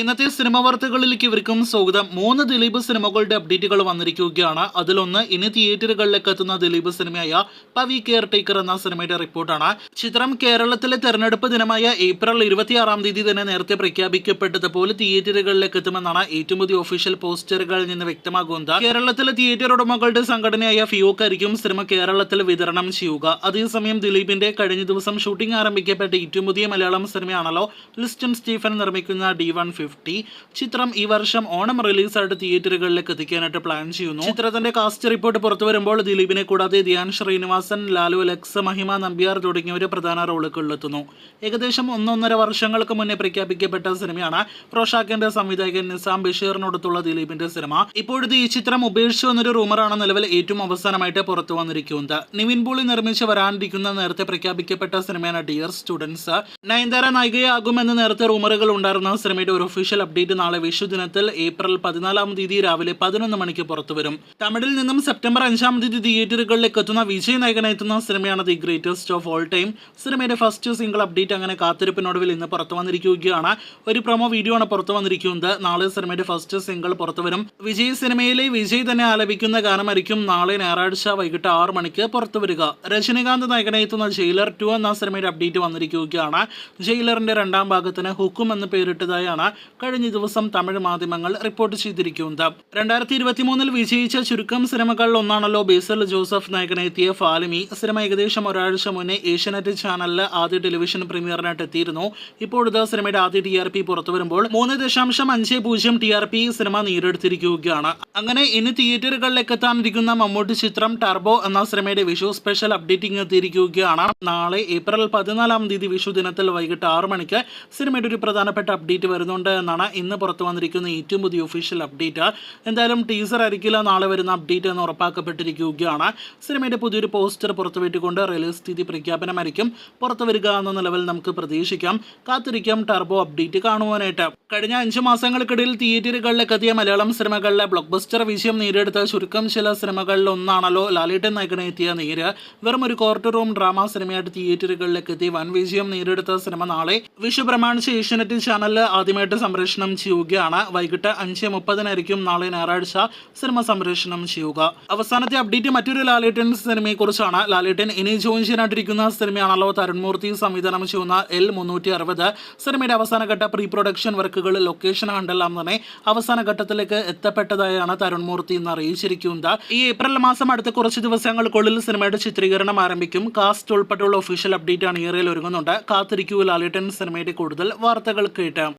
ഇന്നത്തെ സിനിമ വാർത്തകളിലേക്ക് ഇവർക്കും സ്വാഗതം. 3 ദിലീപ് സിനിമകളുടെ അപ്ഡേറ്റുകൾ വന്നിരിക്കുകയാണ്. അതിലൊന്ന് ഇനി തിയേറ്ററുകളിലേക്ക് എത്തുന്ന ദിലീപ് സിനിമയായ പവി കെയർ ടേക്കർ എന്ന സിനിമയുടെ റിപ്പോർട്ടാണ്. ചിത്രം കേരളത്തിലെ തെരഞ്ഞെടുപ്പ് ദിനമായ ഏപ്രിൽ 26 തീയതി തന്നെ നേരത്തെ പ്രഖ്യാപിക്കപ്പെട്ടതുപോലെ തിയേറ്ററുകളിലേക്ക് എത്തുമെന്നാണ് ഏറ്റവും പുതിയ ഒഫീഷ്യൽ പോസ്റ്ററുകളിൽ നിന്ന് വ്യക്തമാകുന്നത്. കേരളത്തിലെ തിയേറ്റർ ഉടമകളുടെ സംഘടനയായ ഫിയോക്കായിരിക്കും സിനിമ കേരളത്തിൽ വിതരണം ചെയ്യുക. അതേസമയം ദിലീപിന്റെ കഴിഞ്ഞ ദിവസം ഷൂട്ടിംഗ് ആരംഭിക്കപ്പെട്ട ഏറ്റവും പുതിയ മലയാളം സിനിമയാണല്ലോ ലിസ്റ്റൺ സ്റ്റീഫൻ നിർമ്മിക്കുന്ന D150. ചിത്രം ഈ വർഷം ഓണം റിലീസായിട്ട് തിയേറ്ററുകളിലേക്ക് എത്തിക്കാനായിട്ട് പ്ലാൻ ചെയ്യുന്നു. ചിത്രത്തിന്റെ കാസ്റ്റ് റിപ്പോർട്ട് പുറത്തു വരുമ്പോൾ ദിലീപിനെ കൂടാതെ ധ്യാൻ ശ്രീനിവാസൻ, ലാലു അലക്സ്, മഹിമ നമ്പ്യാർ തുടങ്ങിയവർ പ്രധാന റോളുകളിലെത്തുന്നു. ഏകദേശം 1.5 വർഷങ്ങൾക്ക് മുന്നേ പ്രഖ്യാപിക്കപ്പെട്ട സിനിമയാണ് റോഷാക്കിന്റെ സംവിധായകൻ നിസാം ബഷീറിനോടൊത്തുള്ള ദിലീപിന്റെ സിനിമ. ഇപ്പോഴത്തെ ഈ ചിത്രം ഉപേക്ഷിച്ചു എന്നൊരു റൂമറാണ് നിലവിൽ ഏറ്റവും അവസാനമായിട്ട് പുറത്തു വന്നിരിക്കുന്നത്. നിവിൻ പോളി നിർമ്മിച്ച് വരാനിരിക്കുന്ന നേരത്തെ പ്രഖ്യാപിക്കപ്പെട്ട സിനിമയാണ് ഡിയർ സ്റ്റുഡൻസ്. നയൻതാര നായികയാകുമെന്ന് നേരത്തെ റൂമറുകൾ ഉണ്ടായിരുന്ന സിനിമയുടെ ഒരു ഒഫീഷ്യൽ അപ്ഡേറ്റ് നാളെ വിഷുദിനത്തിൽ ഏപ്രിൽ 14 തീയതി രാവിലെ 11 മണിക്ക് പുറത്തുവരും. തമിഴിൽ നിന്നും സെപ്റ്റംബർ 5 തീയതി തിയേറ്ററുകളിലേക്ക് എത്തുന്ന വിജയ് നായകനെത്തുന്ന സിനിമയാണ് the greatest of all time. സിനിമയുടെ ഫസ്റ്റ് സിംഗിൾ അപ്ഡേറ്റ് അങ്ങനെ കാത്തിരിപ്പിനൊടുവിൽ ഇന്ന് പുറത്തു വന്നിരിക്കുകയാണ്. ഒരു പ്രൊമോ വീഡിയോ ആണ് പുറത്തു വന്നിരിക്കുന്നത്. നാളെ സിനിമയുടെ ഫസ്റ്റ് സിംഗിൾ പുറത്തുവരും. വിജയ് സിനിമയിലെ വിജയ് തന്നെ ആലപിക്കുന്ന ഗാനമായിരിക്കും നാളെ ഞായറാഴ്ച വൈകിട്ട് 6 മണിക്ക് പുറത്തുവരിക. രജനികാന്ത് നായകനെത്തുന്ന ജയിലർ 2 എന്ന സിനിമയുടെ അപ്ഡേറ്റ് വന്നിരിക്കുകയാണ്. ജയിലറിന്റെ 2ാം ഭാഗത്തിന് ഹുക്കും എന്ന് പേരിട്ടതായാണ് കഴിഞ്ഞ ദിവസം തമിഴ് മാധ്യമങ്ങൾ റിപ്പോർട്ട് ചെയ്തിരിക്കുന്നത്. 2023 വിജയിച്ച ചുരുക്കം സിനിമകളിൽ ഒന്നാണല്ലോ ബേസിൽ ജോസഫ് നായകനെത്തിയ ഫാലിമി. സിനിമ ഏകദേശം ഒരാഴ്ച മുന്നേ ഏഷ്യാനെറ്റ് ചാനലിൽ ആദ്യ ടെലിവിഷൻ പ്രീമിയറിനായിട്ട് എത്തിയിരുന്നു. ഇപ്പോഴത്തെ സിനിമയുടെ ആദ്യ TRP പുറത്തു വരുമ്പോൾ 3.50 TRP സിനിമ നേടിയെടുത്തിരിക്കുകയാണ്. അങ്ങനെ ഇനി തിയേറ്ററുകളിലേക്ക് എത്താനിരിക്കുന്ന മമ്മൂട്ടി ചിത്രം ടർബോ എന്ന സിനിമയുടെ വിഷു സ്പെഷ്യൽ അപ്ഡേറ്റിംഗ് എത്തിയിരിക്കുകയാണ്. നാളെ ഏപ്രിൽ 14 തീയതി വിഷു ദിനത്തിൽ വൈകിട്ട് 6 മണിക്ക് സിനിമയുടെ ഒരു പ്രധാനപ്പെട്ട അപ്ഡേറ്റ് വരുന്നുണ്ട് എന്നാണ് ഇന്ന് പുറത്തു വന്നിരിക്കുന്ന ഏറ്റവും പുതിയ ഒഫീഷ്യൽ അപ്ഡേറ്റ്. എന്തായാലും ടീസർ ആയിരിക്കില്ല നാളെ വരുന്ന അപ്ഡേറ്റ് എന്ന് ഉറപ്പാക്കപ്പെട്ടിരിക്കുകയാണ്. സിനിമയുടെ പുതിയൊരു പോസ്റ്റർ പുറത്തുവിട്ടുകൊണ്ട് റിലീസ് തീയതി പ്രഖ്യാപനമായിരിക്കും പുറത്തു വരിക എന്ന നിലവിൽ നമുക്ക് പ്രതീക്ഷിക്കാം. കാത്തിരിക്കാം ടർബോ അപ്ഡേറ്റ് കാണുവാനായിട്ട്. കഴിഞ്ഞ 5 മാസങ്ങൾക്കിടയിൽ തിയേറ്ററുകളിലേക്ക് എത്തിയ മലയാളം സിനിമകളിലെ ബ്ലോക്ക് ബസ്റ്റർ വിജയം നേടിയെടുത്ത ചുരുക്കം ചില സിനിമകളിൽ ഒന്നാണല്ലോ ലാലേട്ടൻ നായകനെത്തിയ നേര്. വെറും ഒരു കോർട്ട് റൂം ഡ്രാമ സിനിമയായിട്ട് തിയേറ്ററുകളിലേക്ക് എത്തി വൻ വിജയം നേടിയെടുത്ത സിനിമ നാളെ വിഷു പ്രമാണിച്ച് ഏഷ്യാനെറ്റ് ചാനലിൽ ആദ്യമായിട്ട് സംപ്രേഷണം ചെയ്യുകയാണ്. വൈകിട്ട് 5:30 നാളെ ഞായറാഴ്ച സിനിമ സംപ്രേഷണം ചെയ്യുക. അവസാനത്തെ അപ്ഡേറ്റ് മറ്റൊരു ലാലേട്ടൻ സിനിമയെ കുറിച്ചാണ്. ലാലേട്ടൻ ഇനി ജോയിൻ ചെയ്യാനായിട്ടിരിക്കുന്ന സിനിമയാണല്ലോ തരുൺമൂർത്തി സംവിധാനം ചെയ്യുന്ന L360. സിനിമയുടെ അവസാനഘട്ട പ്രീ പ്രൊഡക്ഷൻ വർക്കുകൾ ലൊക്കേഷൻ കണ്ടെല്ലാം തന്നെ അവസാന ഘട്ടത്തിലേക്ക് എത്തപ്പെട്ടതായാണ് തരുൺമൂർത്തി ഇന്ന് അറിയിച്ചിരിക്കുന്നത്. ഈ ഏപ്രിൽ മാസം അടുത്ത കുറച്ച് ദിവസങ്ങൾക്കുള്ളിൽ സിനിമയുടെ ചിത്രീകരണം ആരംഭിക്കും. കാസ്റ്റ് ഉൾപ്പെടെയുള്ള ഒഫീഷ്യൽ അപ്ഡേറ്റ് ആണ് ഏറിയൽ ഒരുങ്ങുന്നുണ്ട്. കാത്തിരിക്കൂ ലാലേട്ടൻ സിനിമയുടെ കൂടുതൽ വാർത്തകൾ കേട്ട്.